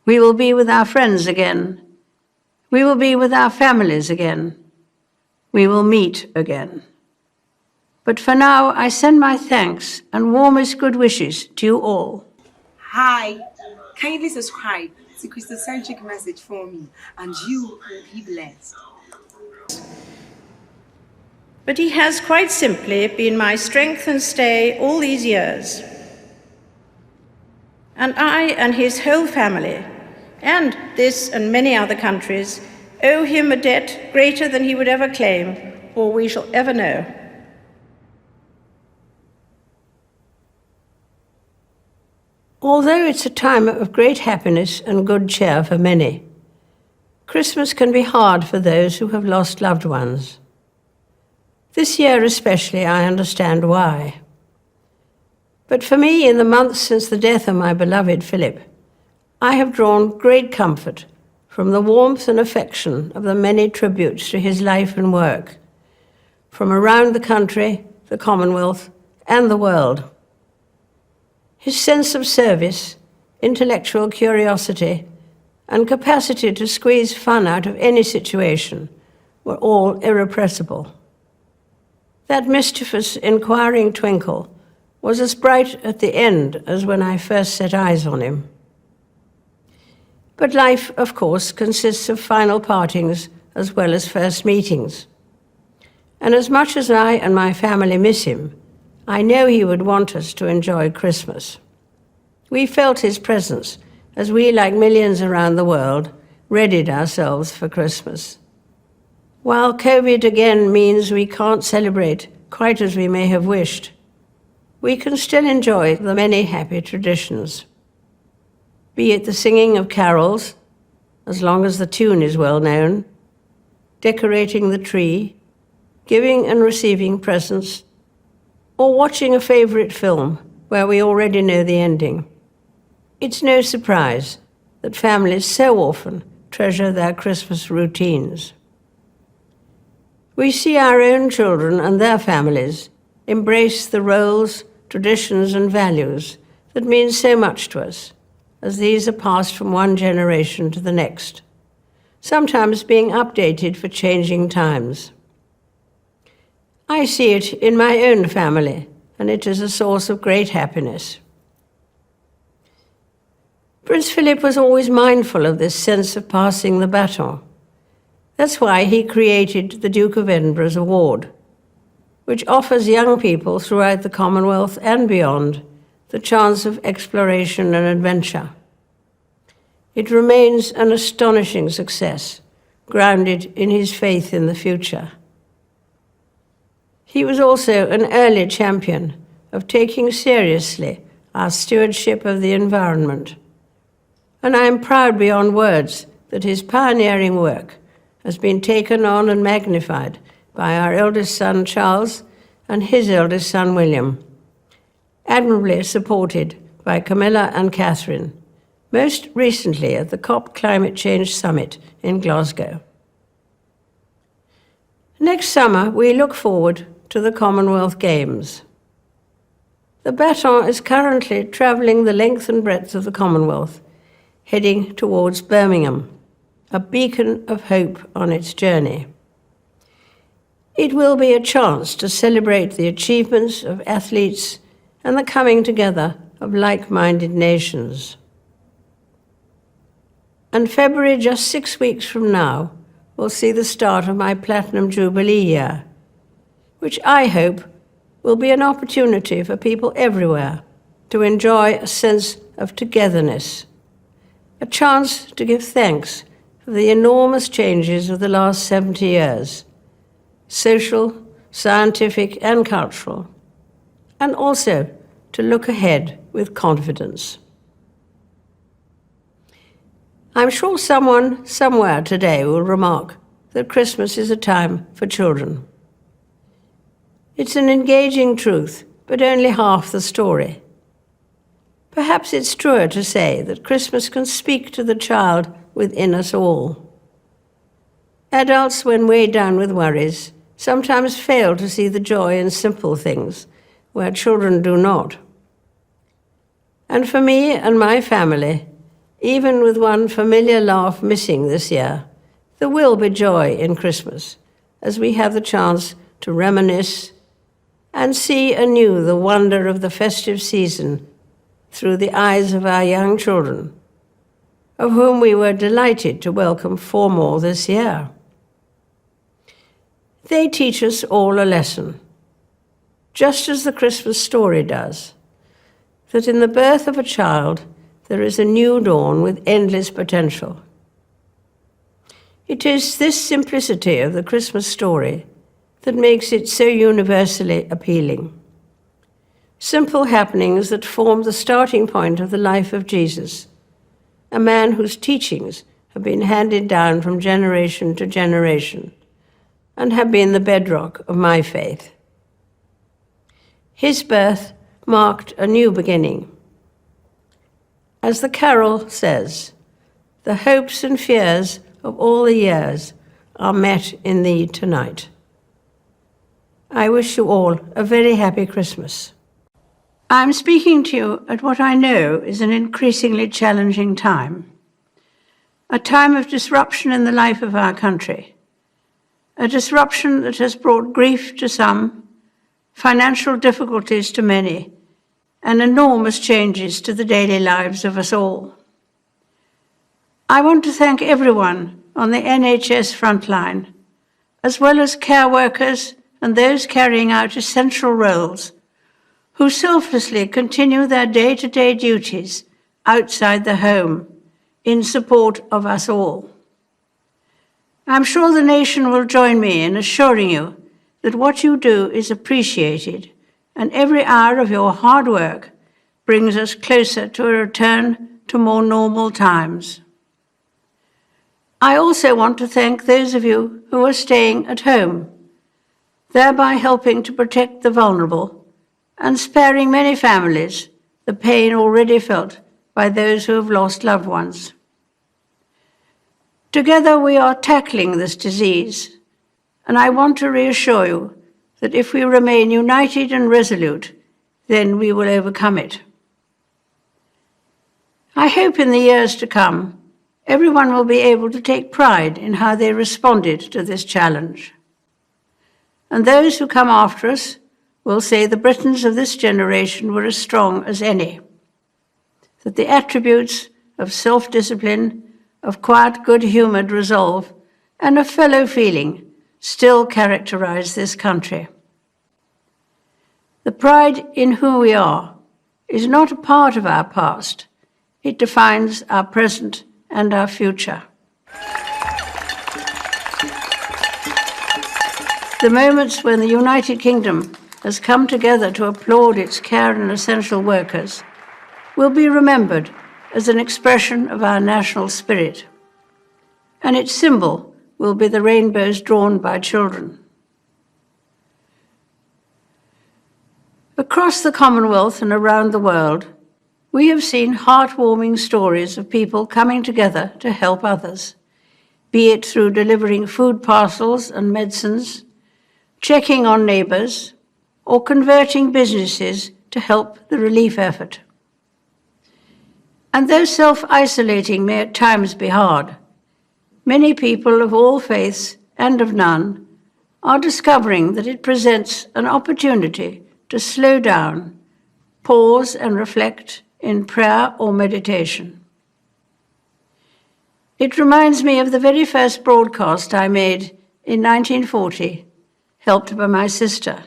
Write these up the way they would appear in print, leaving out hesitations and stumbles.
We will be with our friends again. We will be with our families again. We will meet again. But for now, I send my thanks and warmest good wishes to you all. Hi, kindly subscribe to Christocentric Message for me, and you will be blessed. But he has quite simply been my strength and stay all these years. And I and his whole family, and this and many other countries, owe him a debt greater than he would ever claim or we shall ever know. Although it's a time of great happiness and good cheer for many, Christmas can be hard for those who have lost loved ones. This year especially, I understand why. But for me, in the months since the death of my beloved Philip, I have drawn great comfort from the warmth and affection of the many tributes to his life and work, from around the country, the Commonwealth, and the world. His sense of service, intellectual curiosity, and capacity to squeeze fun out of any situation were all irrepressible. That mischievous, inquiring twinkle was as bright at the end as when I first set eyes on him. But life, of course, consists of final partings as well as first meetings. And as much as I and my family miss him, I know he would want us to enjoy Christmas. We felt his presence as we, like millions around the world, readied ourselves for Christmas. While COVID again means we can't celebrate quite as we may have wished, we can still enjoy the many happy traditions. Be it the singing of carols, as long as the tune is well known, decorating the tree, giving and receiving presents, or watching a favorite film where we already know the ending. It's no surprise that families so often treasure their Christmas routines. We see our own children and their families embrace the roles, traditions, and values that mean so much to us, as these are passed from one generation to the next, sometimes being updated for changing times. I see it in my own family, and it is a source of great happiness. Prince Philip was always mindful of this sense of passing the baton. That's why he created the Duke of Edinburgh's Award, which offers young people throughout the Commonwealth and beyond the chance of exploration and adventure. It remains an astonishing success, grounded in his faith in the future. He was also an early champion of taking seriously our stewardship of the environment, and I am proud beyond words that his pioneering work has been taken on and magnified by our eldest son, Charles, and his eldest son, William, admirably supported by Camilla and Catherine, most recently at the COP Climate Change Summit in Glasgow. Next summer, we look forward to the Commonwealth Games. The baton is currently travelling the length and breadth of the Commonwealth, heading towards Birmingham, a beacon of hope on its journey. It will be a chance to celebrate the achievements of athletes and the coming together of like-minded nations. And February, just 6 weeks from now, will see the start of my Platinum Jubilee year, which I hope will be an opportunity for people everywhere to enjoy a sense of togetherness, a chance to give thanks for the enormous changes of the last 70 years, social, scientific, and cultural, and also to look ahead with confidence. I'm sure someone somewhere today will remark that Christmas is a time for children. It's an engaging truth, but only half the story. Perhaps it's truer to say that Christmas can speak to the child within us all. Adults, when weighed down with worries, sometimes fail to see the joy in simple things, where children do not. And for me and my family, Even with one familiar laugh missing this year, there will be joy in Christmas as we have the chance to reminisce and see anew the wonder of the festive season through the eyes of our young children, of whom we were delighted to welcome 4 more this year. They teach us all a lesson, just as the Christmas story does, that in the birth of a child there is a new dawn with endless potential. It is this simplicity of the Christmas story that makes it so universally appealing. Simple happenings that form the starting point of the life of Jesus, a man whose teachings have been handed down from generation to generation and have been the bedrock of my faith. His birth marked a new beginning. As the carol says, the hopes and fears of all the years are met in thee tonight. I wish you all a very happy Christmas. I'm speaking to you at what I know is an increasingly challenging time, a time of disruption in the life of our country, a disruption that has brought grief to some, financial difficulties to many, and enormous changes to the daily lives of us all. I want to thank everyone on the NHS frontline, as well as care workers and those carrying out essential roles, who selflessly continue their day-to-day duties outside the home in support of us all. I'm sure the nation will join me in assuring you that what you do is appreciated, and every hour of your hard work brings us closer to a return to more normal times. I also want to thank those of you who are staying at home, thereby helping to protect the vulnerable and sparing many families the pain already felt by those who have lost loved ones. Together we are tackling this disease, and I want to reassure you that if we remain united and resolute, then we will overcome it. I hope in the years to come, everyone will be able to take pride in how they responded to this challenge. And those who come after us will say the Britons of this generation were as strong as any, that the attributes of self-discipline, of quiet, good-humoured resolve, and of fellow feeling still characterize this country. The pride in who we are is not a part of our past. It defines our present and our future. The moments when the United Kingdom has come together to applaud its care and essential workers will be remembered as an expression of our national spirit, and its symbol will be the rainbows drawn by children. Across the Commonwealth and around the world, we have seen heartwarming stories of people coming together to help others, be it through delivering food parcels and medicines, checking on neighbours, or converting businesses to help the relief effort. And though self-isolating may at times be hard, many people of all faiths and of none are discovering that it presents an opportunity to slow down, pause and reflect in prayer or meditation. It reminds me of the very first broadcast I made in 1940, helped by my sister.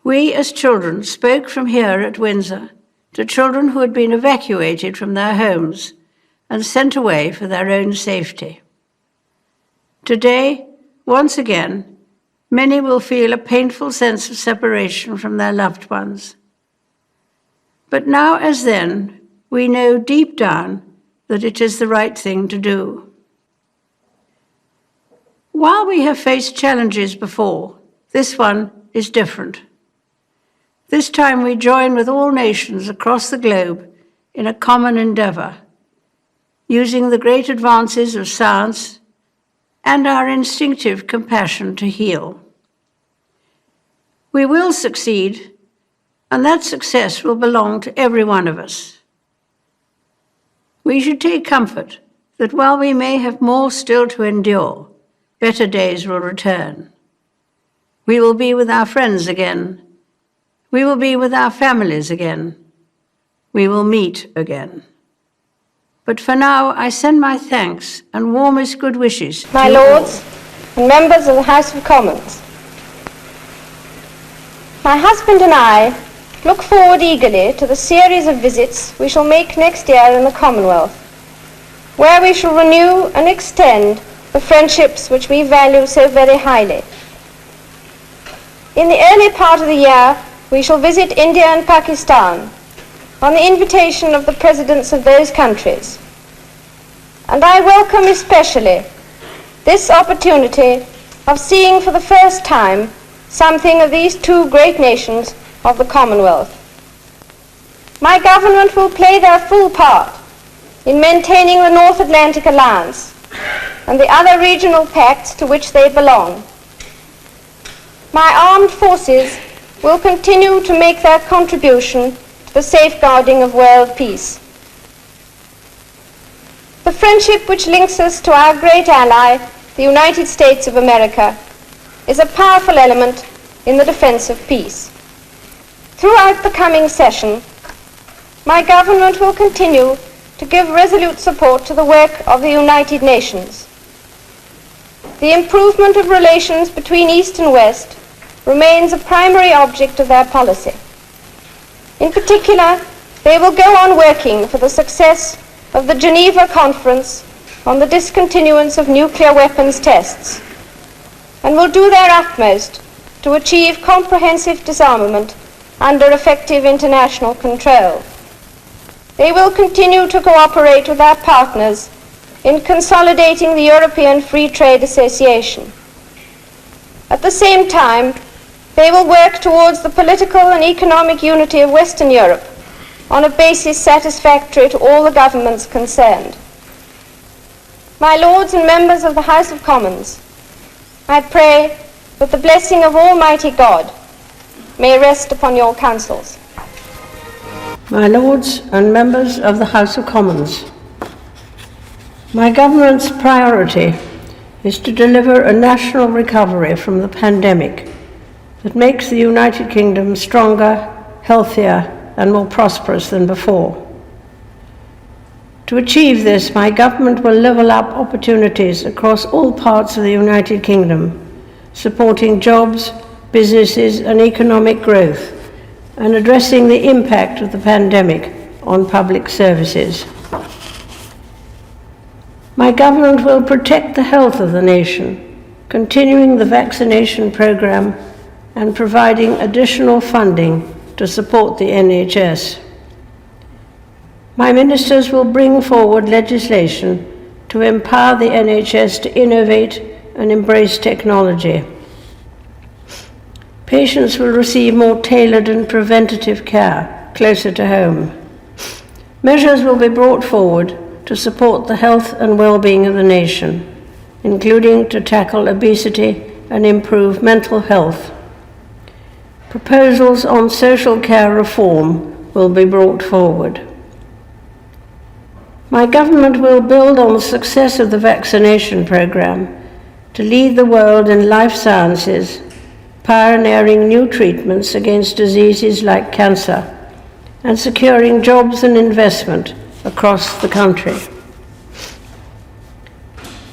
We as children spoke from here at Windsor to children who had been evacuated from their homes and sent away for their own safety. Today, once again, many will feel a painful sense of separation from their loved ones. But now as then, we know deep down that it is the right thing to do. While we have faced challenges before, this one is different. This time we join with all nations across the globe in a common endeavour, using the great advances of science and our instinctive compassion to heal. We will succeed, and that success will belong to every one of us. We should take comfort that while we may have more still to endure, better days will return. We will be with our friends again. We will be with our families again. We will meet again. But for now, I send my thanks and warmest good wishes My to Lords and members of the House of Commons, my husband and I look forward eagerly to the series of visits we shall make next year in the Commonwealth, where we shall renew and extend the friendships which we value so very highly. In the early part of the year, we shall visit India and Pakistan on the invitation of the presidents of those countries. And I welcome especially this opportunity of seeing for the first time something of these two great nations of the Commonwealth. My government will play their full part in maintaining the North Atlantic Alliance and the other regional pacts to which they belong. My armed forces will continue to make their contribution to the safeguarding of world peace. The friendship which links us to our great ally, the United States of America, is a powerful element in the defense of peace. Throughout the coming session, my government will continue to give resolute support to the work of the United Nations. The improvement of relations between East and West remains a primary object of their policy. In particular, they will go on working for the success of the Geneva Conference on the discontinuance of nuclear weapons tests, and will do their utmost to achieve comprehensive disarmament under effective international control. They will continue to cooperate with our partners in consolidating the European Free Trade Association. At the same time, they will work towards the political and economic unity of Western Europe on a basis satisfactory to all the governments concerned. My Lords and members of the House of Commons, I pray that the blessing of Almighty God may rest upon your councils. My Lords and members of the House of Commons, my government's priority is to deliver a national recovery from the pandemic that makes the United Kingdom stronger, healthier, and more prosperous than before. To achieve this, my government will level up opportunities across all parts of the United Kingdom, supporting jobs, businesses, and economic growth, and addressing the impact of the pandemic on public services. My government will protect the health of the nation, continuing the vaccination program and providing additional funding to support the NHS. My ministers will bring forward legislation to empower the NHS to innovate and embrace technology. Patients will receive more tailored and preventative care closer to home. Measures will be brought forward to support the health and well-being of the nation, including to tackle obesity and improve mental health. Proposals on social care reform will be brought forward. My government will build on the success of the vaccination program to lead the world in life sciences, pioneering new treatments against diseases like cancer, and securing jobs and investment across the country.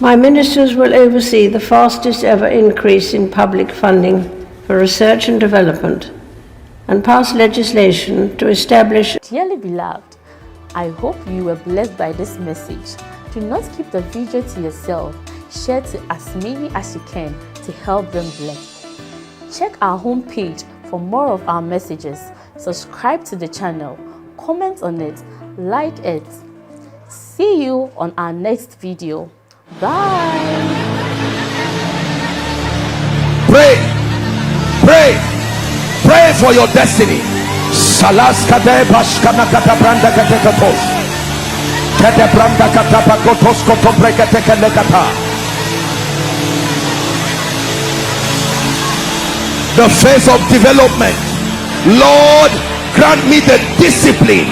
My ministers will oversee the fastest ever increase in public funding for research and development and pass legislation to establish. Dearly beloved, I hope you were blessed by this message. Do not keep the video to yourself. Share to as many as you can to help them bless. Check our homepage for more of our messages. Subscribe to the channel, comment on it, like it. See you on our next video. Bye. Pray for your destiny. Salaskade bashkana kata branda katekatos. Kete branda kata pakotos koto breketekelekata. The phase of development. Lord, grant me the discipline